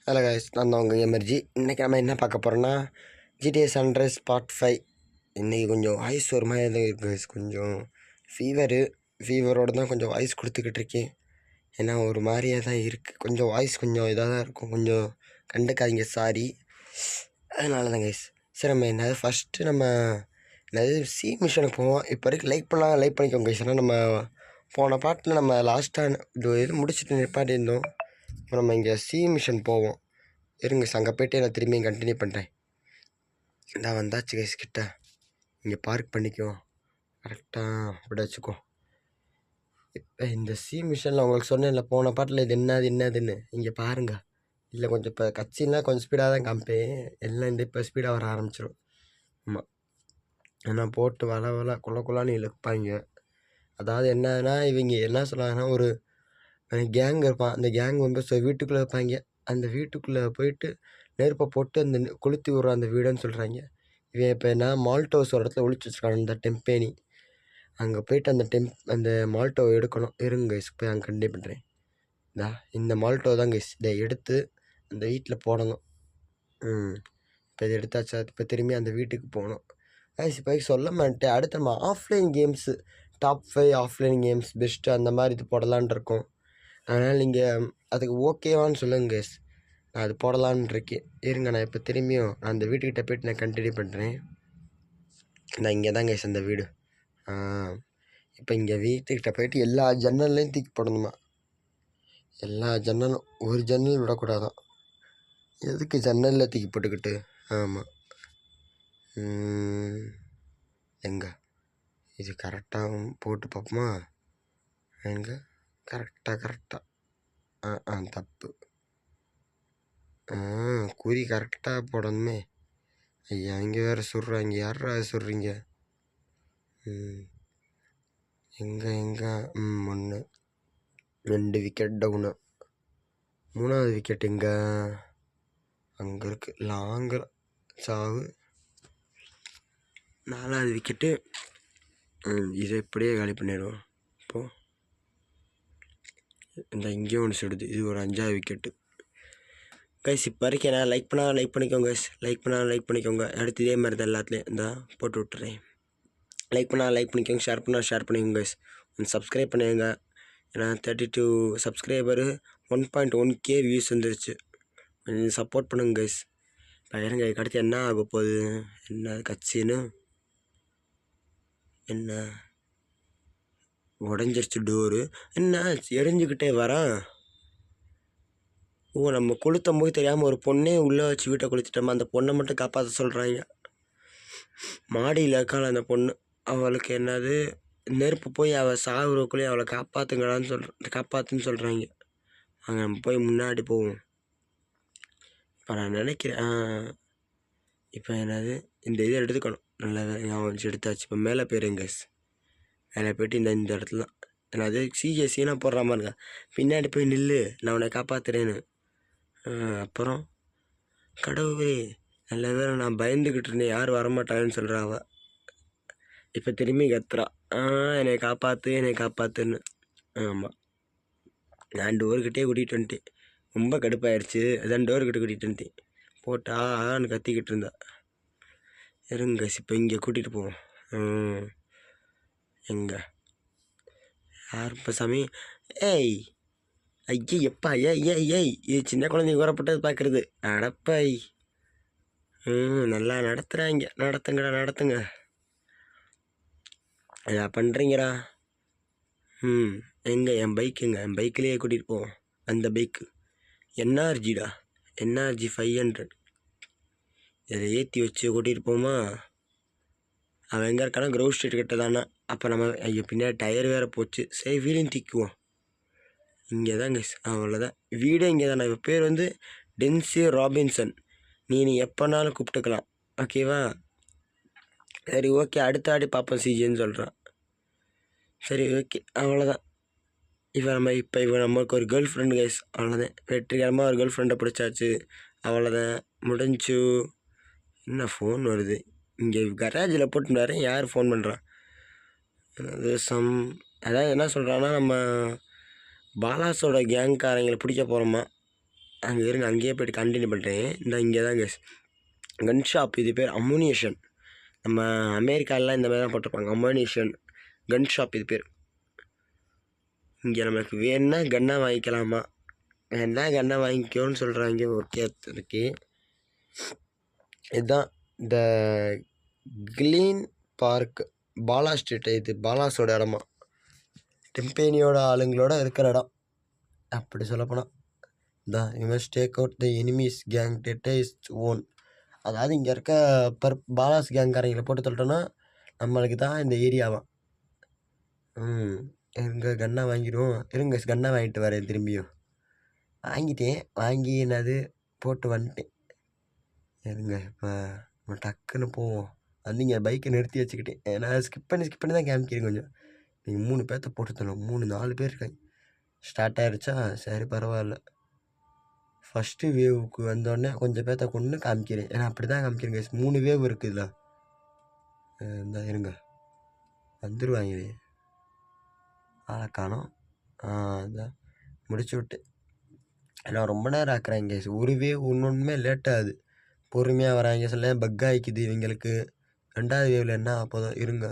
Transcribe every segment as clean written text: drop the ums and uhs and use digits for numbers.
Hello guys, நான் தான் உங்கள் எமர்ஜி. இன்றைக்கி நம்ம என்ன பார்க்க போகிறோன்னா GTA சன்ரைஸ் பார்ட் 5. இன்றைக்கி கொஞ்சம் வாய்ஸ் ஒரு மாதிரி தான் இருக்குது கைஸ். கொஞ்சம் ஃபீவரோடு தான் கொஞ்சம் வாய்ஸ் கொடுத்துக்கிட்டு இருக்கேன். ஏன்னா ஒரு மாதிரியாக தான் இருக்குது. கொஞ்சம் வாய்ஸ் கொஞ்சம் இதாக தான் இருக்கும். கொஞ்சம் கண்டுக்காதீங்க, சாரி. அதனால தான் கைஸ். சரி, நம்ம என்னது ஃபஸ்ட்டு நம்ம என்னது சி மிஷனுக்கு போவோம். இப்போ வரைக்கும் லைக் பண்ணிக்கோங்க கைஸ். ஏன்னா நம்ம போன பாட்டில் நம்ம லாஸ்ட்டாக இது முடிச்சுட்டு நிப்பாட்டியிருந்தோம். இப்போ நம்ம இங்கே சி மிஷன் போவோம். இருங்க, அங்கே போய்ட்டு நான் திரும்பியும் கண்டினியூ பண்ணுறேன். நான் வந்தாச்சு கைஸ் கிட்ட. இங்கே பார்க் பண்ணிக்குவோம் கரெக்டாக, அப்படி வச்சுக்கோ. இப்போ இந்த சி மிஷனில் உங்களுக்கு சொன்னேன்ல போன பாட்டில் இது என்னதுன்னு இங்கே பாருங்கள். இல்லை கொஞ்சம் இப்போ கட்சின்னா கொஞ்சம் ஸ்பீடாக தான் காமிப்பேன். எல்லாம் இந்த இப்போ ஸ்பீடாக வர ஆரம்பிச்சிடும். ஆமாம், ஏன்னா போட்டு வள குள்ளான்னு இழுப்பாங்க. அதாவது என்னன்னா இவங்க என்ன சொல்லுவாங்கன்னா, ஒரு கேங் இருப்பான். அந்த கேங் வந்து வீட்டுக்குள்ளே இருப்பாங்க. அந்த வீட்டுக்குள்ளே போயிட்டு நெருப்பை போட்டு அந்த கொளுத்தி விட்ற அந்த வீடுன்னு சொல்கிறாங்க. இவன் இப்போ என்ன மால்டோஸ் ஒரு இடத்துல ஒழிச்சு வச்சுருக்கான், அந்த டெம்பேனி. அங்கே போயிட்டு அந்த மால்டோவை எடுக்கணும். இருங்க கைஸ், போய் அங்கே கண்டினியூ பண்ணுறேன். இந்த மால்டோ தான் கைஸ். இதை எடுத்து அந்த வீட்டில் போடணும். இப்போ இதை எடுத்தாச்சா? இப்போ திரும்பி அந்த வீட்டுக்கு போகணும் கைஸ். இப்போ சொல்ல மாட்டேன். அடுத்து நம்ம offline games top 5 offline games best அந்த மாதிரி இது போடலான் இருக்கோம். அதனால் நீங்கள் அதுக்கு ஓகேவான்னு சொல்லுங்கள் கைஸ். நான் அது போடலான்னு இருக்கேன். இருங்க, நான் இப்போ திரும்பியும் அந்த வீட்டுக்கிட்ட போய்ட்டு நான் கண்டினியூ பண்ணுறேன். நான் இங்கே தான் கைஸ் அந்த வீடு. இப்போ இங்கே வீட்டுக்கிட்ட போயிட்டு எல்லா ஜன்னல்லையும் தூக்கி போடணுமா? எல்லா ஜன்னலும், ஒரு ஜன்னல் விடக்கூடாதான். எதுக்கு ஜன்னலில் தூக்கி போட்டுக்கிட்டு? ஆமாம், எங்கே இது கரெக்டாக போட்டு பார்ப்போமா? எங்கே கரெக்டாக தப்பு. குறி கரெக்டாக போடணுமே. ஐயா, இங்கே வேறு சொல்கிறாங்க. யாரா சொல்கிறீங்க? எங்கே 1 2 விக்கெட் டவுனு. 3வது விக்கெட் எங்கே? அங்கே இருக்குது, லாங்கில் சாவு. 4வது விக்கெட்டு. இதை இப்படியே காலி பண்ணிடுவோம். இப்போது இந்த இங்கேயும் ஒன்று சுடுது. இது ஒரு 5வது விக்கெட்டு கைஸ். இப்போ வரைக்கும் நான் லைக் பண்ணிக்கோங்க கைஸ். லைக் பண்ணிக்கோங்க. அடுத்து இதே மாதிரி தான் எல்லாத்துலேயும் இந்த போட்டு விட்டுறேன். லைக் பண்ணிக்கோங்க. ஷேர் பண்ணிக்கோங்க கைஸ். கொஞ்சம் சப்ஸ்கிரைப் பண்ணுங்க. ஏன்னா 32 சப்ஸ்கிரைபரு 1.1K வியூஸ் வந்துருச்சு. கொஞ்சம் சப்போர்ட் பண்ணுங்க கைஸ். இருங்க, அடுத்து என்ன ஆக போகுது? என்ன கட்சின்னு? என்ன உடஞ்சிருச்சு டோரு? என்ன எரிஞ்சுக்கிட்டே வரான்? நம்ம கொளுத்தும் போது தெரியாமல் ஒரு பொண்ணே உள்ளே வச்சு வீட்டை கொளுத்திட்டோமா? அந்த பொண்ணை மட்டும் காப்பாற்ற சொல்கிறாங்க. மாடியில் இருக்காள் அந்த பொண்ணு. அவளுக்கு என்னது நெருப்பு போய் அவள் சாகுறக்குள்ளேயே அவளை காப்பாற்றுன்னு சொல்கிறாங்க. அங்கே நம்ம போய் முன்னாடி போவோம். இப்போ நான் நினைக்கிறேன் இப்போ என்னது இந்த இதை எடுத்துக்கணும். நல்லா ஞாபகம் எடுத்தாச்சு. இப்போ மேலே போயிருங்க கைஸ். மேலே போய்ட்டு இந்த இடத்துல தான் என்னது சீனாக போடுற மாதிரி இருக்கா. பின்னாடி போய் நில்லு, நான் உன்னை காப்பாற்றுறேன்னு. அப்புறம் கடவுளே, நல்ல வேலை நான் பயந்துக்கிட்டு இருந்தேன், யாரும் வரமாட்டாங்கன்னு சொல்கிறா அவள். இப்போ திரும்பி கத்துறா, என்னை காப்பாற்றுன்னு. ஆமாம், நான் டோர்கிட்டே கூட்டிகிட்டு வந்துட்டேன். ரொம்ப கடுப்பாயிடுச்சு. அதான் டோர்கிட்ட கூட்டிகிட்டு வந்துட்டேன். போட்டான்னு கத்திக்கிட்டு இருந்தா. இருங்க இப்போ இங்கே கூட்டிகிட்டு போவோம். எங்கே யார் இப்போ சாமி? ஏய் ஐயா, எப்பா ஏய் இது சின்ன குழந்தைங்க கூறப்பட்டது பார்க்குறது. அடப்பாய். நல்லா நடத்துங்க. இதா பண்ணுறீங்கடா. எங்கே என் பைக்குங்க? என் பைக்கிலேயே கூட்டிகிட்டு போவோம். அந்த பைக்கு என்ஆர்ஜிடா, என்ஆர்ஜி 500. இதை ஏற்றி வச்சு கூட்டிகிட்டு போமா? அவன் எங்கே இருக்கானா? க்ரௌ ஸ்ட்ரீட் கிட்ட தானே. அப்போ நம்ம ஐயோ, பின்னாடி டயர் வேறு போச்சு. சரி, வீடையும் தூக்குவோம். இங்கே தான் கைஸ், அவ்வளோதான். வீடே இங்கே தானே. இப்போ பேர் வந்து டென்சி ராபின்சன். நீ எப்போனாலும் கூப்பிட்டுக்கலாம், ஓகேவா? சரி, ஓகே. அடுத்த ஆடி பார்ப்போம் சிஜின்னு சொல்கிறான். சரி, ஓகே, அவ்வளோதான். இப்போ நமக்கு ஒரு கேர்ள் ஃப்ரெண்டு கைஸ். அவ்வளோதான், வெற்றிகரமாக ஒரு கேர்ள் ஃப்ரெண்டை பிடிச்சாச்சு. அவ்வளோதான், முடிஞ்சு. என்ன ஃபோன் வருது? இங்கே கராஜில் போட்டு வரேன். யார் ஃபோன் பண்ணுறான்? அது அதாவது என்ன சொல்கிறான்னா, நம்ம பாலாஸோட கேங்காரங்களை பிடிக்க போகிறோமா? அங்கே இருங்க, அங்கேயே போய்ட்டு கண்டினியூ பண்ணுறேன். இந்த இங்கே தான் கேஸ் கன் ஷாப். இது பேர் அம்முனிஷன். நம்ம அமெரிக்காலலாம் இந்த மாதிரி தான் போட்டிருப்பாங்க, அம்முனிஷன் கன் ஷாப் இது பேர். இங்கே நம்மளுக்கு வேணுன்னா கன்னாக வாங்கிக்கலாமா, வேணா கன்னை வாங்கிக்கோன்னு சொல்கிறாங்க. ஓகே இருக்கு. இதுதான் இந்த கிளீன் பார்க் பாலா ஸ்ட்ரீட். இது பாலாஸோட இடமா, டெம்பேனியோட ஆளுங்களோட இருக்கிற இடம் அப்படி சொல்லப்போனால். தான் you must take out the enemies gang data is own. அதாவது இங்கே இருக்க பாலாஸ் கேங்காரங்களை போட்டு சொல்லிட்டோன்னா நம்மளுக்கு தான் இந்த ஏரியாவா. இருங்க கன்னா வாங்கிடுவோம். இருங்க கன்னா வாங்கிட்டு வரேன். திரும்பியும் வாங்கிட்டேன். வாங்கி என்னது போட்டு வந்துட்டேன். இருங்க இப்போ நம்ம டக்குன்னு போவோம். வந்து இங்கே பைக்கை நிறுத்தி வச்சுக்கிட்டேன். ஏன்னா ஸ்கிப் பண்ணி தான் காமிக்கிறேன். கொஞ்சம் நீங்கள் 3 பேர்த்த போட்டு தரணும். 4 பேர் இருக்காங்க. ஸ்டார்ட் ஆகிடுச்சா, சரி பரவாயில்ல. ஃபஸ்ட்டு வேவுக்கு வந்தோடனே கொஞ்சம் பேர்த்த கொண்டு காமிக்கிறேன். ஏன்னா அப்படி தான் காமிக்கிறேங்க. 3 வேவ் இருக்குதுல்ல. இந்த இருங்க வந்துடுவாங்களே, ஆளை காணோம். இந்த முடிச்சு விட்டு நான் ரொம்ப நேரம் ஆக்குறேன் கேஸ். ஒரு வேவ் ஒன்றுமே லேட் ஆகுது. பொறுமையாக வராங்க. சில பக் ஆகிக்குது இவங்களுக்கு. 2வது வேவில் என்ன அப்போதான் இருங்க.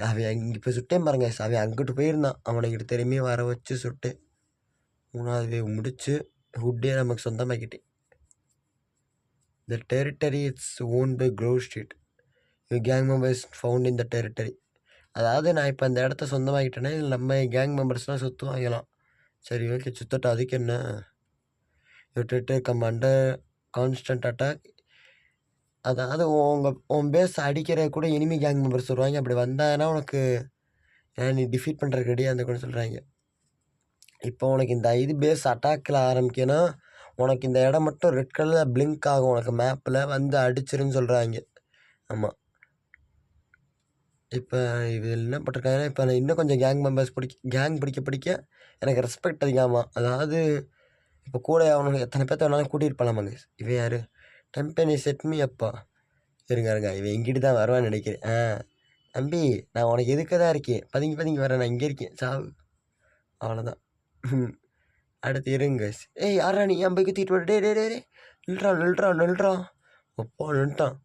அவன் இங்கே இப்போ சுட்டேன் பாருங்க. அவன் அங்கிட்டு போயிருந்தான். அவனை இங்கிட்ட திரும்பி வர வச்சு சுட்டு 3வது வேவ் முடிச்சு ஹுட்டே நமக்கு சொந்தமாக்கிட்டேன். The territory it's own by Grove Street. You gang members found in the territory. அதாவது நான் இப்போ அந்த இடத்த சொந்தமாக்கிட்டேன்னா இதில் நம்ம கேங் மெம்பர்ஸ்லாம் சுற்று வாங்கலாம். சரி ஓகே, சுத்தட்டும். அதுக்கு என்ன, you territory come under constant attack. அதாவது உன் பேஸ் அடிக்கிற கூட எனிமி கேங் மெம்பர்ஸ் வருவாங்க. அப்படி வந்தாங்கன்னா உனக்கு நீ டிஃபீட் பண்ணுறதுக்கு ரெடியாக இருந்த கூட சொல்கிறாங்க. இப்போ உனக்கு இந்த இது பேஸ் அட்டாக்கில் ஆரம்பிக்கணும். உனக்கு இந்த இடம் மட்டும் ரெட் கலரில் பிளிங்க் ஆகும். உனக்கு மேப்பில் வந்து அடிச்சிருன்னு சொல்கிறாங்க. ஆமாம். இப்போ இது என்ன பண்ணிருக்காங்கன்னா, இப்போ நான் இன்னும் கொஞ்சம் கேங் மெம்பர்ஸ் பிடிக்க எனக்கு ரெஸ்பெக்ட் அதிகமாக. அதாவது இப்போ கூட அவனுக்கு எத்தனை பேர்த்த வேணாலும் கூட்டிகிட்டு போகலாமாங்க. இவன் யார், டெம்பனி செட்மி அப்பா. இருங்க இவன் எங்கிட்டு தான் வருவான்னு நினைக்கிறேன். தம்பி நான் உனக்கு எதுக்கு தான் இருக்கேன், பதுங்கி வரேன். நான் இங்கே இருக்கேன், சாவு. அவ்வளோதான். அடுத்து இருங்க. ஏய் யாரா நீ, என் பைக்கு தூக்கிட்டு டே டே டே நில்றான். ஒப்போ நின்ட்டான்.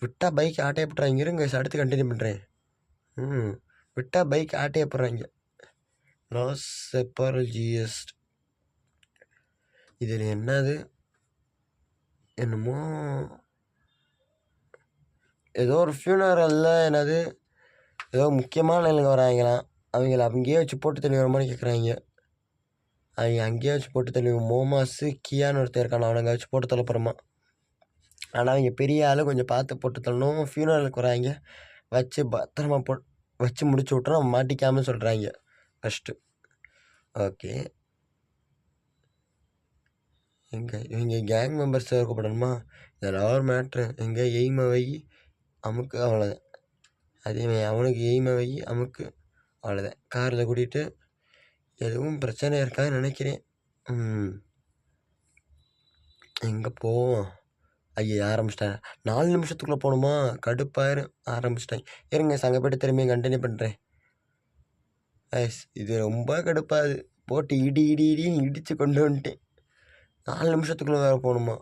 விட்டா பைக் ஆட்டையை போட்டுறாங்க. இருங்க அடுத்து கண்டினியூ பண்ணுறேன். விட்டா பைக் ஆட்டையை போடுறாங்க. லாஸ் செப்பரல் ஜிஎஸ்ட். இதில் என்னது என்னமோ ஏதோ ஒரு ஃபியூனரலில் என்னது ஏதோ முக்கியமான நிலைங்க வராங்களாம். அவங்கள அங்கேயே வச்சு போட்டு தெளிவுற மாதிரி கேட்குறாங்க. அவங்க அங்கேயே வச்சு போட்டு தெளிவு. மோமாஸு கியான்னு ஒருத்தர் இருக்கான, அவனுங்க வச்சு போட்டு தள்ளப்புறமா. ஆனால் அவங்க பெரிய ஆள், கொஞ்சம் பார்த்து போட்டு தள்ளணும். ஃபியூனரலுக்கு வராங்க, வச்சு பத்திரமா வச்சு முடிச்சு விட்டோம் மாட்டிக்காமல் சொல்கிறாங்க ஃபஸ்ட்டு. ஓகே, இவங்க கேங் மெம்பர்ஸ் சேர்க்கப்படணுமா, இதெல்லாம் ஒரு மேட்ரு. எங்கே எய்மை வை அமுக்கு, அவ்வளோதான். அதே அவனுக்கு எய்மை வை அமுக்கு, அவ்வளோதான். காரில் கூட்டிகிட்டு எதுவும் பிரச்சனை இருக்காதுன்னு நினைக்கிறேன். எங்கே போவோம். ஐயா ஆரம்பிச்சிட்டேன். 4 நிமிஷத்துக்குள்ளே போகணுமா, கடுப்பாயிரும். ஆரம்பிச்சிட்டேன். இருங்க அங்கே போய்ட்டு திரும்பியும் கண்டினியூ பண்ணுறேன். இது ரொம்ப கடுப்பாது. போட்டு இடின்னு இடித்து கொண்டு வந்துட்டேன். 4 நிமிஷத்துக்குள்ளே வேறு போகணுமா.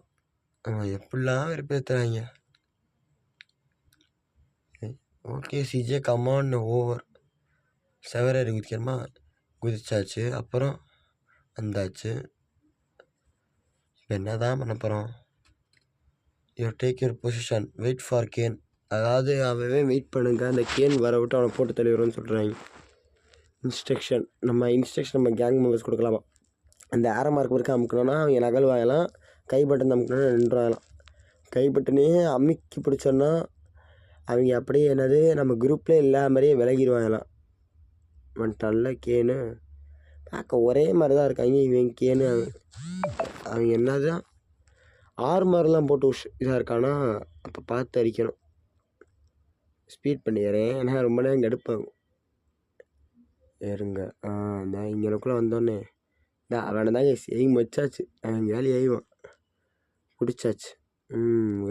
எப்படிலாம் வெறுப்பேற்றுறாங்க. Okay CJ come on over. செவரேறி குதிக்கிறமா, குதிச்சாச்சு. அப்புறம் வந்தாச்சு. இப்போ என்ன தான் பண்ண போகிறோம். You take your position, wait for can. அதாவது அவவே வெயிட் பண்ணுங்க, அந்த கேன் வர விட்டு அவனை போட்டு தெளிவுறோன்னு சொல்கிறாங்க. இன்ஸ்ட்ரக்ஷன் நம்ம கேங் மெம்பர்ஸ் கொடுக்கலாமா. அந்த ஆரோ மார்க் வரைக்கும் அமுக்கணும்னா அவங்க நகல் வாங்கலாம். கை பட்டன் அமுக்கணும்னா நின்றுவாங்கலாம். கை பட்டனே அமுக்கி பிடிச்சோன்னா அவங்க அப்படியே என்னது நம்ம குரூப்லேயே இல்லாத மாதிரியே விலகிடுவாங்களாம். வந்துட்டான்ல கேனு, பார்க்க ஒரே மாதிரி தான் இருக்காங்க. இவன் கேனு அவங்க என்னதான் ஆர்மர்லாம் போட்டு இதாக இருக்கானா, அப்போ பார்த்து அடிக்கணும். ஸ்பீட் பண்ணிடுறேன், ஏன்னா ரொம்ப நேரம் கடுப்பாகும். இருங்க இந்த இங்கனக்குள்ளே வந்தோடனே அவனை தாங்க எய்ம் வச்சாச்சு. அவன் காலி ஆயிவான், பிடிச்சாச்சு.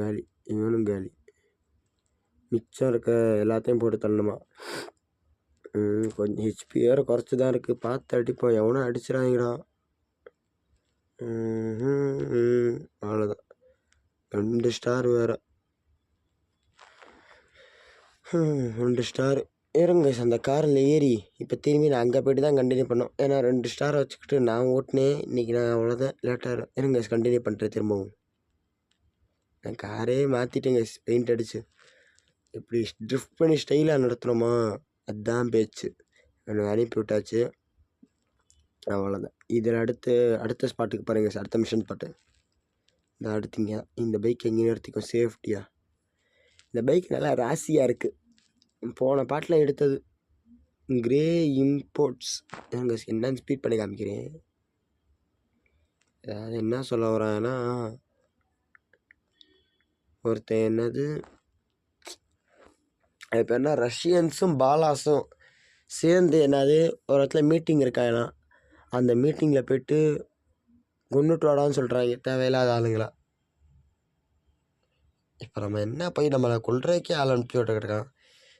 காலி, இவனும் காலி. மிச்சம் இருக்க எல்லாத்தையும் போட்டு தள்ளணுமா. கொஞ்சம் ஹெச்பி வேறு குறைச்சி தான் இருக்குது. பார்த்து அடிப்போம், எவனும் அடிச்சிடாங்கடா. அவ்வளோதான். 2 ஸ்டார் வேறு. 2 ஸ்டார். இருங்க அந்த காரில் ஏறி இப்போ திரும்பி நான் அங்கே போய்ட்டு தான் கண்டினியூ பண்ணோம். ஏன்னா 2 ஸ்டாரை வச்சுக்கிட்டு நான் ஓட்டினேன் இன்றைக்கி. நான் அவ்வளோதான் லேட்டாக இருங்க கண்டினியூ பண்ணுறேன் திரும்பவும். நான் காரே மாற்றிட்டேங்க பெயிண்ட் அடித்து. இப்படி ட்ரிஃப்ட் பண்ணி ஸ்டைலாக நடத்துகிறோமா, அதுதான் பேச்சு. எனக்கு அனுப்பி விட்டாச்சு. அவ்வளோதான். இதில் அடுத்த ஸ்பாட்டுக்கு பாருங்கள் சார், அடுத்த மிஷன் ஸ்பாட்டு. இந்த அடுத்தீங்க இந்த பைக் எங்கேயும் நிறுத்திக்கும் சேஃப்டியாக. இந்த பைக் நல்லா ராசியாக இருக்குது. போன பாட்டில் எடுத்தது கிரே இம்போர்ட்ஸ். என்னன்னு ஸ்பீட் பண்ணி காமிக்கிறேன். அதாவது என்ன சொல்ல வரான்னா, ஒருத்தன் என்னது இப்போ என்ன ரஷ்யன்ஸும் பாலாஸும் சேர்ந்து என்னது ஒரு இடத்துல மீட்டிங் இருக்காங்கன்னா, அந்த மீட்டிங்கில் போய்ட்டு கொண்டுட்டு வாடான்னு சொல்கிறாங்க தேவையில்லாத ஆளுங்களா. இப்போ நம்ம என்ன போய் நம்மளை கொள்றதுக்கே ஆள் அனுப்பி விட்டுக்கிட்டு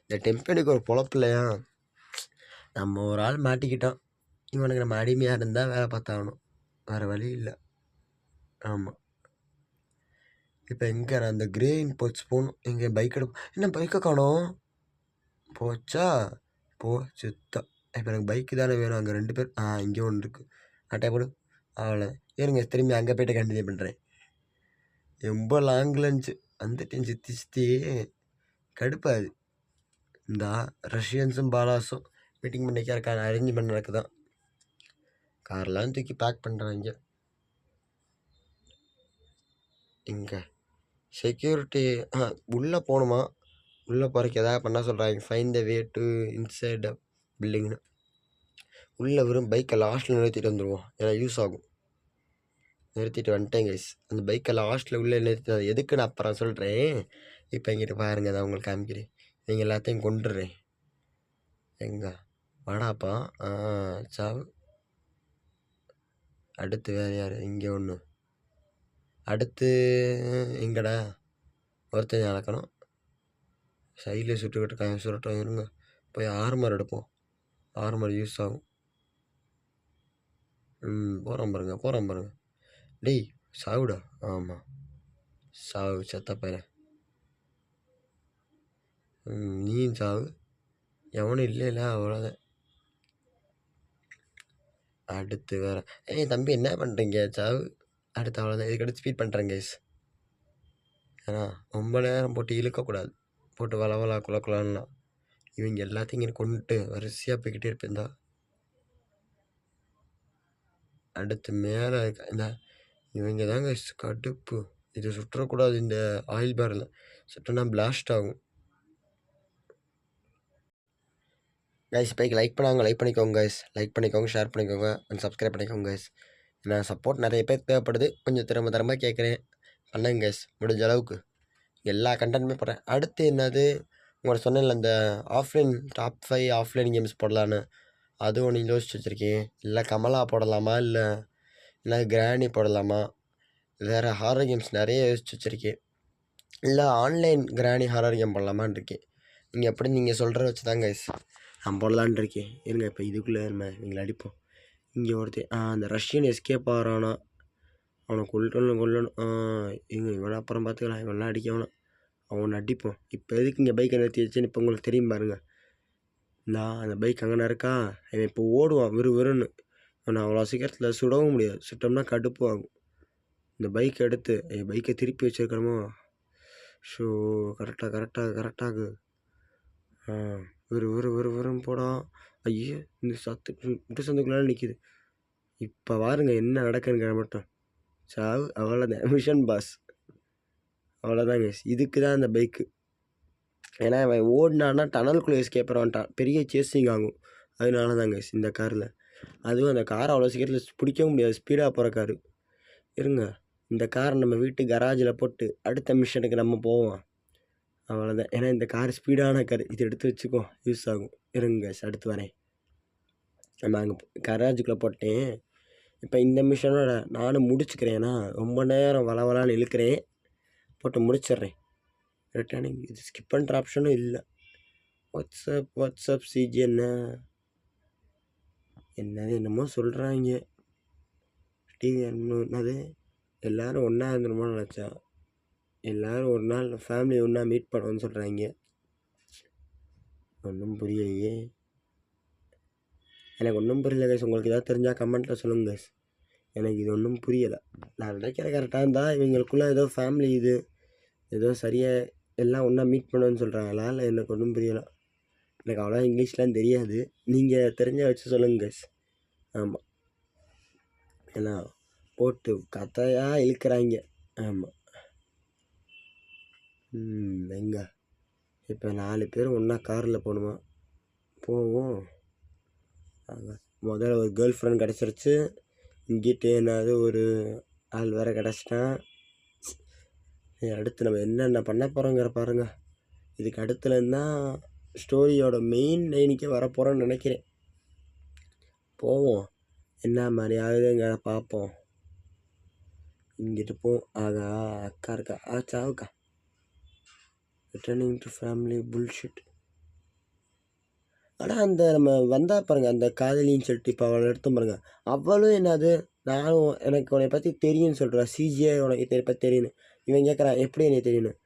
இந்த டெம்பனிக்கு ஒரு பொழப்பு இல்லையா. நம்ம ஒரு ஆள் மாட்டிக்கிட்டோம், இவனுக்கு நம்ம அடிமையாக இருந்தால் வேலை பார்த்தாகணும், வேறு வழி இல்லை. ஆமாம். இப்போ எங்கே நான் அந்த கிரே இம்போர்ட்ஸ் போகணும். எங்கே பைக் எடுப்போம். என்ன பைக்கை காணோம், போச்சா சுத்தம். இப்போ எனக்கு பைக்கு தானே வேணும். அங்கே 2 பேர் இங்கே ஒன்று இருக்குது. அட்டை போடு. அவ்வளோ இருங்க திரும்பி அங்கே போய்ட்டு கண்டினியூ பண்ணுறேன். ரொம்ப லாங்கில் இருந்துச்சு வந்துட்டேன். சுற்றி கடுப்பாது. இந்த ரஷ்யன்ஸும் பாலாஸும் மீட்டிங் பண்ணிக்கா இருக்காங்க, அரேஞ்ச்மெண்ட் நடக்குதான். கார்லாம் தூக்கி பேக் பண்ணுறாங்க. இங்கே செக்யூரிட்டி உள்ளே போகணுமா, உள்ளே போகிறக்கு எதாவது பண்ண சொல்கிறாங்க. Find the way to inside பில்டிங்னு. உள்ளே வெறும் பைக்கை லாஸ்ட்டில் நிறுத்திட்டு வந்துடுவோம், ஏன்னா யூஸ் ஆகும். நிறுத்திட்டு வந்துட்டேன் கைஸ். அந்த பைக்கை லாஸ்ட்டில் உள்ளே நிறுத்தி எதுக்கு நான் அப்புறம் சொல்கிறேன். இப்போ எங்கிட்ட பாருங்கள், அதை உங்களுக்கு காமிக்கிறேன். நீங்கள் எல்லாத்தையும் கொண்டுடுறேன். எங்கே வாடாப்பா. சாவு. அடுத்து வேறு யார், இங்கே ஒன்று. அடுத்து எங்கடா ஒருத்தன் நடக்கணும். சைடில் சுட்டுக்கிட்டு இருக்காங்க, சுரட்டம். இருங்க போய் ஆர்மர் எடுப்போம், ஆர்மர் யூஸ் ஆகும். போகிறோம் பாருங்க. டேய் சாவுடா. ஆமாம் சாவு, செத்த பையன். நீயும் சாவு, எவனும் இல்லைல்ல, அவ்வளோதான். அடுத்து வேறு. தம்பி என்ன பண்ணுறீங்க, சாவு. அடுத்து அவ்வளோதான். இதுக்கடுத்து ஸ்பீட் பண்ணுறேன் கைஸ். ஏன்னா ரொம்ப நேரம் போட்டு இழுக்கக்கூடாது, போட்டு வளவலா குலக்குலான்லாம். இவங்க எல்லாத்தையும் இங்கே கொண்டுட்டு வரிசையாக போய்கிட்டே இருப்பேன். அடுத்து மேலே இந்த இவங்க தாங்க கடுப்பு. இது சுற்றக்கூடாது, இந்த ஆயில் பேரில் சுற்றினா பிளாஸ்ட் ஆகும். கைஸ் பைக் லைக் பண்ணாங்க, லைக் பண்ணிக்கோங்க கைஸ். லைக் பண்ணிக்கோங்க, ஷேர் பண்ணிக்கோங்க, அண்ட் சப்ஸ்கிரைப் பண்ணிக்கோங்க கைஸ். ஏன்னா சப்போர்ட் நிறைய பேர் தேவைப்படுது. கொஞ்சம் தரமாக கேட்குறேன், பண்ணுங்க கைஸ். முடிஞ்ச அளவுக்கு எல்லா கண்டென்ட்டுமே போடுறேன். அடுத்து என்னது உங்களை சொன்னேன்ல, இந்த ஆஃப்லைன் டாப் 5 ஆஃப்லைன் கேம்ஸ் போடலான்னு. அது ஒன்று யோசிச்சு வச்சுருக்கேன். இல்லை கமலா போடலாமா, இல்லை கிராணி போடலாமா, வேறு ஹாரர் கேம்ஸ் நிறைய யோசிச்சு வச்சுருக்கேன். இல்லை ஆன்லைன் கிராணி ஹாரர் கேம் போடலாமான்னு இருக்கேன். நீங்கள் சொல்கிற வச்சு தாங்க கைஸ் நான் போடலான்னு இருக்கேன். இருங்க இப்போ இதுக்குள்ளே நம்ம இவங்களை அடிப்போம். இங்கே ஒருத்தர் அந்த ரஷ்யன் எஸ்கேப் ஆகிறானா, அவனை கொல்லணும். இவனை அப்புறம் பார்த்துக்கலாம், இவனெலாம் அடிக்க வேணாம், அவனை அடிப்போம். இப்போ எதுக்கு இங்கே பைக்கை நிறுத்தி வச்சுன்னு இப்போ உங்களுக்கு தெரியும் பாருங்கள். அந்த பைக் அங்கே இருக்கா, அவன் இப்போ ஓடுவான் விறுவிறுன்னு. அவனை அவ்வளோ சீக்கிரத்தில் சுடவும் முடியாது, சுட்டோம்னா கடுப்பு ஆகும். இந்த பைக் எடுத்து பைக்கை திருப்பி வச்சுருக்கணுமோ. ஷோ கரெக்டாக வெறும் போடா. ஐயோ இந்த முட்டு சந்துக்குள்ளால நிற்கிது. இப்போ பாருங்க என்ன நடக்குதுங்கிற மட்டும். சாவு. அவ்வளோதான், மிஷன் பாஸ். அவ்வளோதாங்க. இதுக்கு தான் அந்த பைக்கு. ஏன்னா அவன் ஓடினான்னா டனலுக்குள்ளே எஸ்கேப் வந்துட்டான், பெரிய சேசிங் ஆகும். அதனால தாங்க இந்த காரில். அதுவும் அந்த காரை அவ்வளோ சீக்கிரத்தில் பிடிக்கவும் முடியாது, ஸ்பீடாக போகிற காரு. இருங்க இந்த காரை நம்ம வீட்டு கராஜில் போட்டு அடுத்த மிஷனுக்கு நம்ம போவோம். அவ்வளோதான். ஏன்னா இந்த கார் ஸ்பீடான கார், இது எடுத்து வச்சுக்கோ, யூஸ் ஆகும். இருங்க அடுத்து வரேன். நம்ம அங்கே கராஜுக்குள்ளே போட்டேன். இப்போ இந்த மிஷனோட நானும் முடிச்சுக்கிறேன். ஏன்னா ரொம்ப நேரம் வளவலான்னு இழுக்கிறேன், போட்டு முடிச்சிட்றேன். ரிட்டர்னிங் இது ஸ்கிப் பண்ணுற ஆப்ஷனும் இல்லை. வாட்ஸ்அப் சிஜி என்னது என்னமோ சொல்கிறாங்க. டிவி என்னது எல்லோரும் ஒன்றா இருந்துருமோன்னு நினச்சா, எல்லோரும் ஒரு நாள் ஃபேமிலி ஒன்றா மீட் பண்ணுவோன்னு சொல்கிறாங்க. ஒன்றும் புரியலையே. எனக்கு ஒன்றும் புரியல கைஸ். உங்களுக்கு ஏதாவது தெரிஞ்சால் கமெண்ட்டில் சொல்லுங்கள் கைஸ். எனக்கு இது ஒன்றும் புரியலை. நான் நினைக்கிற கரெக்டாக இருந்தால் இவங்களுக்குள்ளே ஏதோ ஃபேமிலி இது ஏதோ சரியாக எல்லாம் ஒன்றா மீட் பண்ணுவேன்னு சொல்கிறாங்களா, இல்லை எனக்கு ஒன்றும் புரியலை. எனக்கு அவ்வளோ இங்கிலீஷ்லாம் தெரியாது. நீங்கள் தெரிஞ்ச வச்சு சொல்லுங்கள் கைஸ். ஆமாம், ஏன்னா போட்டு கதையாக இழுக்கிறாங்க. ஆமாம். எங்கே இப்போ 4 பேர் ஒன்றா காரில் போகணுமா? போவோம். முதல்ல ஒரு கேர்ள் ஃப்ரெண்ட் கிடச்சிருச்சு. இங்கிட்ட என்னது ஒரு ஆள் வேறு கிடச்சிட்டான். அடுத்து நம்ம என்னென்ன பண்ண போகிறோங்கிற பாருங்க. இதுக்கு அடுத்துலேருந்தான் ஸ்டோரியோட மெயின் லைனுக்கே வரப்போகிறோன்னு நினைக்கிறேன். போவோம், என்ன மாதிரி ஆகுதுங்கிற பார்ப்போம். இங்கிட்டு போவோம். ஆகா அக்கா இருக்கா? சாவுக்கா. Returning to family bullshit. ஆனால் அந்த நம்ம வந்தால் பாருங்கள், அந்த காதலின்னு சொல்லிட்டு இப்போ அவளை எடுத்து பாருங்கள். அவளும் என்னது நானும் எனக்கு உன்னை பற்றி தெரியும்னு சொல்கிறா. சிஜிஐ உனக்கு பற்றி தெரியுன்னு இவன் கேட்குறான். எப்படி எனக்கு தெரியணும்?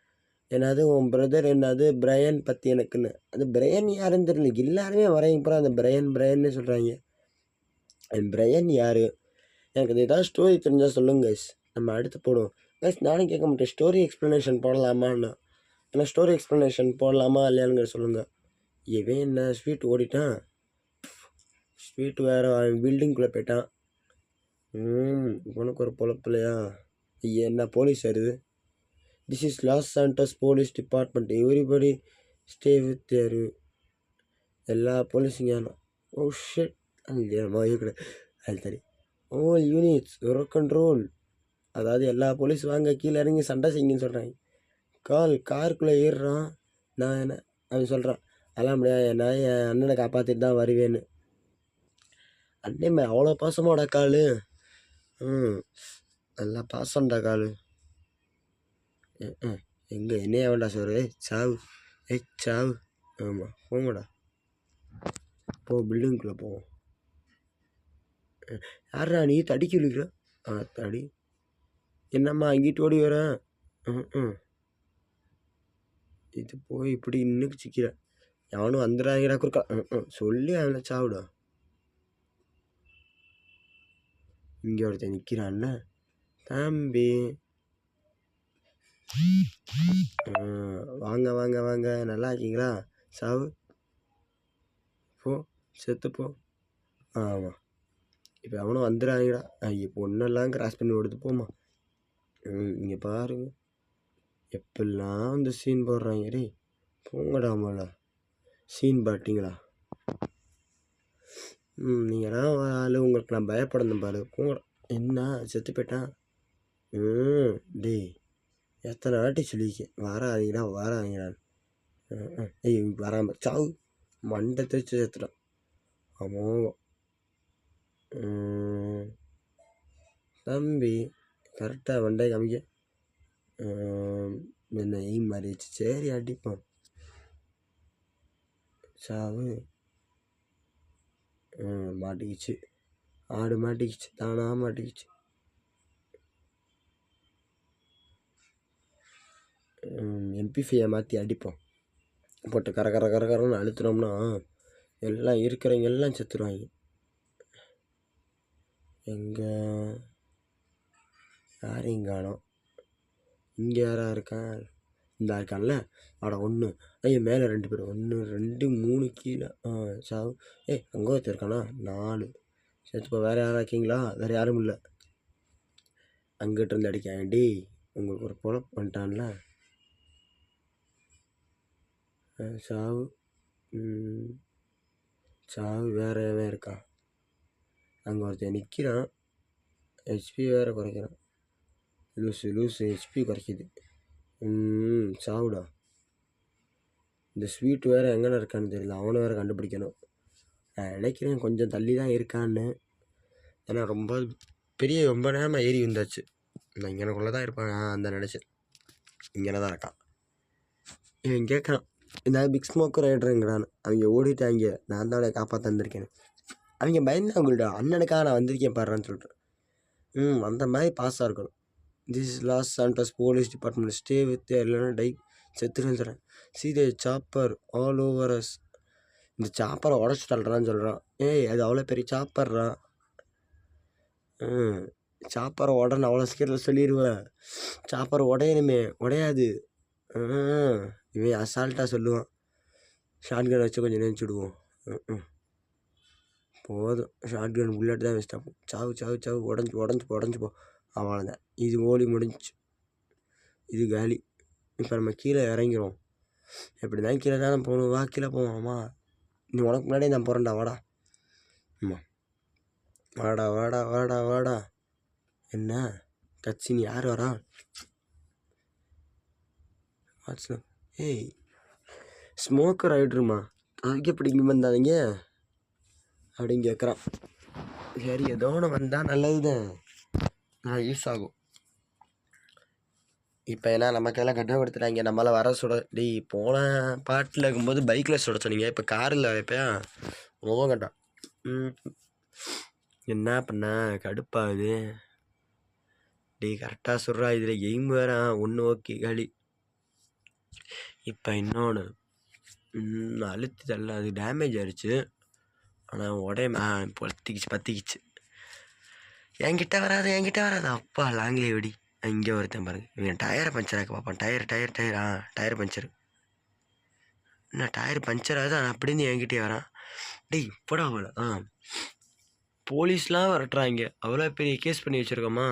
என்னது உன் பிரதர் என்னது பிரையன் பற்றி எனக்குன்னு. அது பிரையன் யாருன்னு தெரியல. எல்லாருமே வரையும் போகிற அந்த பிரையன்னு சொல்கிறாங்க. பிரையன் யார்? எனக்கு அது ஏதாவது ஸ்டோரி தெரிஞ்சால் சொல்லுங்க கைஸ், நம்ம அடுத்து போடுவோம் கைஸ். நானும் கேட்க மாட்டேன், ஸ்டோரி எக்ஸ்ப்ளனேஷன் போடலாமான்னு. ஏன்னா ஸ்டோரி எக்ஸ்ப்ளனேஷன் போடலாமா இல்லையானுங்கிற சொல்லுங்கள். இவன் என்ன ஸ்வீட் ஓடிட்டான். ஸ்வீட் வேறு பில்டிங்குள்ளே போயிட்டான். உனக்கு ஒரு பொழப்பு இல்லையா? என்ன போலீஸ் வருது? This is Los Santos police department, everybody stay with யாரு. எல்லா போலீஸுங்க. ஓ ஷிட், அது சரி. All units work control. அதாவது எல்லா போலீஸ் வாங்க கீழே இறங்கி சண்டை செய்யுங்கன்னு சொல்கிறாங்க. காருக்குள்ளே ஏறுறான். நான் என்ன அவன் சொல்கிறான், அதெல்லாம் முடியாது, நான் என் அண்ணனை காப்பாற்றிட்டு தான் வருவேன்னு. அண்ணன் அவ்வளோ பாசமாடா காலு. நல்லா பாசம்டா காலு. எங்கே என்னையா வேண்டா சார்? சாவு சாவு. ஆமாம் போங்கடா, போ பில்டிங்குள்ளே போவோம். யாரா நீ தடிக்க விழுக்கிற? தடி என்னம்மா இங்கிட்டு ஓடி வர? இது போய் இப்படி இன்னும் சிக்கிற. அவனும் வந்துடாங்கடா குறுக்கா. சொல்லி அவனை சாவிடா. இங்கே ஒருத்தன் நிற்கிறான்ல தம்பி. வாங்க வாங்க வாங்க, நல்லா இருக்கீங்களா? சாவு போ, செத்துப்போ. ஆமாம், இப்போ அவனும் வந்துடாங்கடா. இப்போ ஒன்றெல்லாம் கிராஸ் பண்ணி ஓடுது போமா. இங்கே பாருங்க எப்பெல்லாம் அந்த சீன் போடுறாங்க. டே போங்கடா மாடா, சீன் பாட்டிங்களா? நீங்கள்லாம் ஆள், உங்களுக்கு நான் பயப்படணும் பாரு. போங்கடா. என்ன செத்து போயிட்டான்? டே எத்தனை வாட்டி சொல்லியிருக்கேன் வராதீங்கடா. ஏய் வராமல் சாவு. மண்டை தெரிச்சு செத்துட்டான். ஆமாம் தம்பி, கரெக்டாக மண்டை காமிக்க. என்ன எய்ம் மாறிடுச்சு. சரி அடிப்போம். சாவு. மாட்டிக்கிச்சு, ஆடு மாட்டிக்கிச்சு, தானாக மாட்டிக்கிச்சு. MP5 மாற்றி அடிப்போம். போட்டு கரன்னு அழுத்துனோம்னா எல்லாம் இருக்கிறவங்க எல்லாம் செத்துருவாங்க. எங்கே யாரையும் காணோம். இங்கே யாரா இருக்கான்? இந்த இருக்கான்ல அவட ஒன்று. ஐயோ மேலே 2 பேர், 1 2 3 கீழே. சாவு. அங்கே ஒருத்தர் இருக்கானா? 4 சேர்த்துப்போ. வேறு யாரும் இருக்கீங்களா? வேறு யாரும் இல்லை. அங்கிட்ட இருந்து அடிக்காங்க. டி உங்களுக்கு ஒரு பொழப்பு பண்ணிட்டான்ல. சாவு. சாவு. வேறு எவன் இருக்கா? அங்கே ஒருத்தன் நிற்கிறான். ஹெச்பி வேறு குறைக்கிறான். Loose HP குறைக்கிது. சாவுடா. இந்த ஸ்வீட் வேறு எங்கன்னு இருக்கான்னு தெரியல. அவனை வேறு கண்டுபிடிக்கணும். நான் நினைக்கிறேன் கொஞ்சம் தள்ளி தான் இருக்கான்னு. ஏன்னா ரொம்ப ரொம்ப நேரமாக ஏறி வந்தாச்சு. நான் இங்கனக்குள்ளே தான் இருப்பான். அந்த நினச்சேன் இங்கே தான் இருக்கான். இவன் கேட்குறான், இந்த பிக் ஸ்மோக்கர் ரைடருங்கிறான். அவங்க ஓடிட்டாங்க, நான் தான் அவனை காப்பாற்ற வந்திருக்கேன். அவங்க பயந்தாங்கள்டா. அண்ணனுக்காக நான் வந்திருக்கேன் பாடுறான்னு சொல்லிட்டு. அந்த மாதிரி பாஸாக இருக்கணும். This is Los Santos police department stay with இல்லைன்னா டை செத்துன்னு சொல்கிறேன். சீதே சாப்பர் ஆல் ஓவர் அஸ். இந்த சாப்பரை உடச்சி தள்ளுறான்னு சொல்கிறான். ஏய் அது அவ்வளோ பெரிய சாப்பர்றா. சாப்பரை உடனே அவ்வளோ சீக்கிரத்தில் சொல்லிடுவேன். சாப்பரை உடையணுமே, உடையாது. இவன் அசால்ட்டாக சொல்லுவான். ஷார்ட் கன் வச்சு கொஞ்சம் நினச்சிடுவோம். போதும், ஷார்ட் கன் புல்லட் தான் வேஸ்ட்டாக போகும். சாவு சாவு சாவு, உடஞ்சி போ. அவ்வளோதான், இது ஓலி முடிஞ்சிச்சு, இது காலி. இப்போ நம்ம கீழே இறங்கிறோம். எப்படி தான் கீழே தானே போகணும். வா கீழே போவோம். ஆமா, நீ உனக்கு முன்னாடியே நான் போகிறேன்டா, வாடா. ஆமாம், வாடா வாடா வாடா வாடா. என்ன கட்சி, நீ யார் வரா? ஏய் ஸ்மோக்கர் ரைடருமா, அதுக்கு எப்படி இங்கே வந்தாதீங்க அப்படின்னு கேட்குறான். சரி, ஏதோ ஒன்று வந்தால் நல்லது தான், யூஸ் ஆகும். இப்போ ஏன்னா நமக்கெல்லாம் கட்டணம் கொடுத்துட்டாங்க, நம்மளால் வர சுட. போன பாட்டில் இருக்கும்போது பைக்கில் சுட சொன்னீங்க, இப்போ காரில் வைப்பேன் ரொம்ப கட்டான். என்ன பண்ண கடுப்பாகுது. கரெக்டாக சொல்கிறா, இதில் எய்ம் வேறான் ஒன்று. ஓகே காலி. இப்போ இன்னொன்று அழுத்தி தள்ள, அது டேமேஜ் ஆயிடுச்சு. ஆனால் பத்திக்கிச்சு. என்கிட்ட வராது. அப்பா லாங்கிலே வெடி. இங்கே ஒருத்தன் பாருங்க, இவன் டயரை பஞ்சர் ஆக்க பார்ப்பான். Tyre puncture. என்ன டயர் பஞ்சர் ஆகுது, ஆனால் அப்படின்னு என்கிட்டே வரான். இப்போடா அவ்வளோ போலீஸ்லாம் வரட்டுறாங்க. அவ்வளோ பெரிய கேஸ் பண்ணி வச்சுருக்கோமா.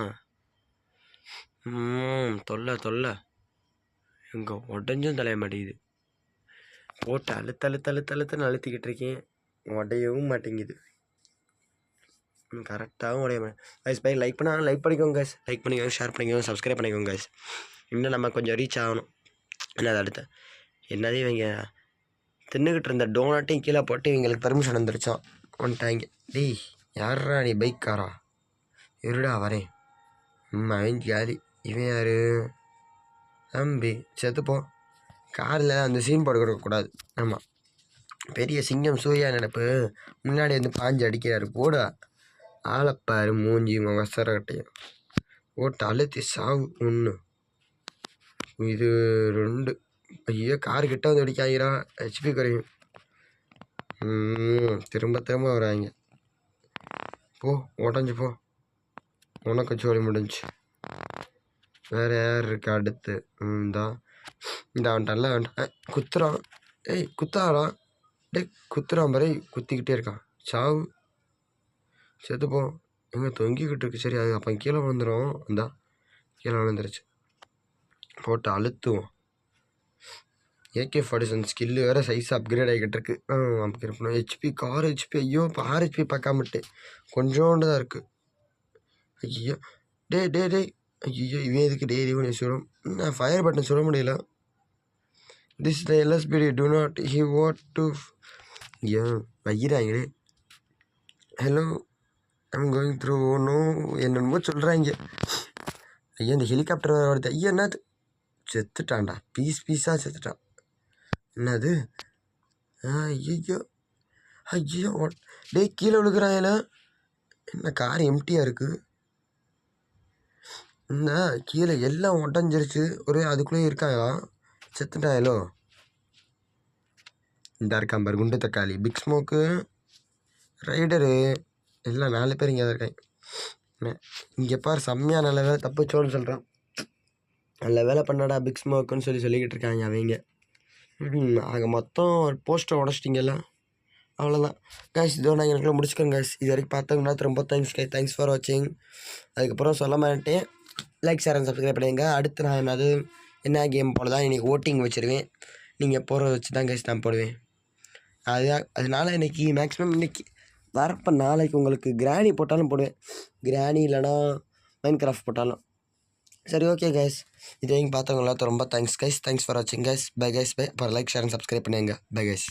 தொல்லை எங்கே உடஞ்சும் தலைய மாட்டேங்குது. போட்டு அழுத்தன்னு அழுத்திக்கிட்டு இருக்கேன், உடையவும் மாட்டேங்குது. கரெக்டாகவும் உடைய கைஸ். பை லைக் பண்ணால் லைக் பண்ணிக்கோங்க கைஸ், லைக் பண்ணிக்கோங்க, ஷேர் பண்ணிக்கோங்க, சப்ஸ்கிரைப் பண்ணிக்கோங்க கைஸ். இன்னும் நம்ம கொஞ்சம் ரீச் ஆகணும். என்ன அது அடுத்த என்னது, இவங்க தின்னுக்கிட்டு இருந்த டோனாட்டையும் கீழே போட்டு இவங்களுக்கு பெர்மிஷன் வந்துருச்சான். வந்துட்டாங்க. யாரா நீ, பைக் காரா? இருடா வரேன். அவன் ஜாலி. இவன் யாரு? தம்பி செத்துப்போ. காரில் அந்த சீன் போட்டு கொடுக்கக்கூடாது. ஆமாம், பெரிய சிங்கம் சூர்யா நினைப்பு முன்னாடி வந்து பாஞ்சு அடிக்கிறாரு. போடா ஆளப்பாரு, மூஞ்சி வசரகட்டையும் போட்டு அழுத்தி சாவு. ஒன்று, இது 2. ஐயோ, கார்கிட்ட வந்து அடிக்காங்கிறா, ஹெச்பி குறையும். திரும்ப வராங்க. போ, உடஞ்சி போ, உனக்கு சோழி முடிஞ்சு. வேறு யார் இருக்கா அடுத்து? இந்த அவன்டல்ல குத்துறான். குத்தாரான். குத்துறான் பாரு, குத்திக்கிட்டே இருக்கான். சாவு, செத்துப்போம். எங்கே தொங்கிக்கிட்டு இருக்கு. சரி, அது அப்போ கீழே விழுந்துடும். கீழே விழுந்துருச்சு. போட்டு அழுத்துவோம். AK-47 ஸ்கில்லு வேறு சைஸ் அப்கிரேட் ஆகிக்கிட்டு இருக்கு. அப்கிரேட் பண்ணுவோம். HP, car HP. ஐயோ, இப்போ 6 HP பார்க்காமட்டு கொஞ்சோண்டு தான் இருக்குது. ஐயோ டே ஐயோ, இவன் எதுக்கு இவனை சுடும்? நான் ஃபயர் பட்டன் சுட முடியல. This the LSPD do not he want to. ஐயோ வைக்கிறாங்களே. Hello, I'm going through. No, என்னென்னமோ சொல்கிறாங்க. ஐயா, இந்த ஹெலிகாப்டர் வருது. ஐயா, என்னது? செத்துட்டான்டா, பீஸாக செத்துட்டான். என்னது? ஐயோ கீழே விழுக்கிறாங்கள. என்ன கார் எம்டியாக இருக்குது. என்ன கீழே எல்லாம் உடஞ்சிருச்சு. அதுக்குள்ளேயே இருக்காங்களா? செத்துட்டாங்களோ. இந்த இருக்கான் பாரு, குண்டு தக்காளி, பிக் ஸ்மோக்கு, ரைடரு, எல்லாம் 4 பேர் இங்கே தான் இருக்காங்க. இங்கே பாரு, செம்மையாக நல்ல வேலை தப்பிச்சோன்னு சொல்கிறான். நல்ல வேலை பண்ணாடா பிக் ஸ்மோக்குன்னு சொல்லிக்கிட்டு இருக்காங்க அவங்க. ஆக மொத்தம் போஸ்டர் உடச்சிட்டிங்கல்ல, அவ்வளோதான் கைஸ். இதோ நான் எனக்குள்ள முடிச்சுக்கிறேன் கைஸ். இது வரைக்கும் பார்த்தவங்கன்னா ரொம்ப தேங்க்ஸ் ஃபார் வாட்சிங். அதுக்கப்புறம் சொல்ல மாட்டேன், லைக் ஷேர் அண்ட் சப்ஸ்கிரைப் பண்ணுங்க. அடுத்து நான் என்ன கேம் போல தான் இன்றைக்கி ஓட்டிங் வச்சுருவேன். நீங்கள் போகிறத வச்சு தான் கைஸ் நான் போடுவேன். அதனால இன்றைக்கி மேக்ஸிமம் இன்றைக்கி வரப்போ நாளைக்கு உங்களுக்கு கிராணி போட்டாலும் போடுவேன். கிராணி இல்லைனா மைன்கிராஃப்ட் போட்டாலும் சரி. ஓகே கைஸ், இது வரைக்கும் பார்த்தவங்க எல்லாத்தையும் ரொம்ப தேங்க்ஸ் கைஸ். தேங்க்ஸ் ஃபார் வாட்சிங் கைஸ். Bye guys, bye. அப்புறம் லைக் ஷேர் அண்ட் சப்ஸ்கிரைப் பண்ணுங்க. Bye guys.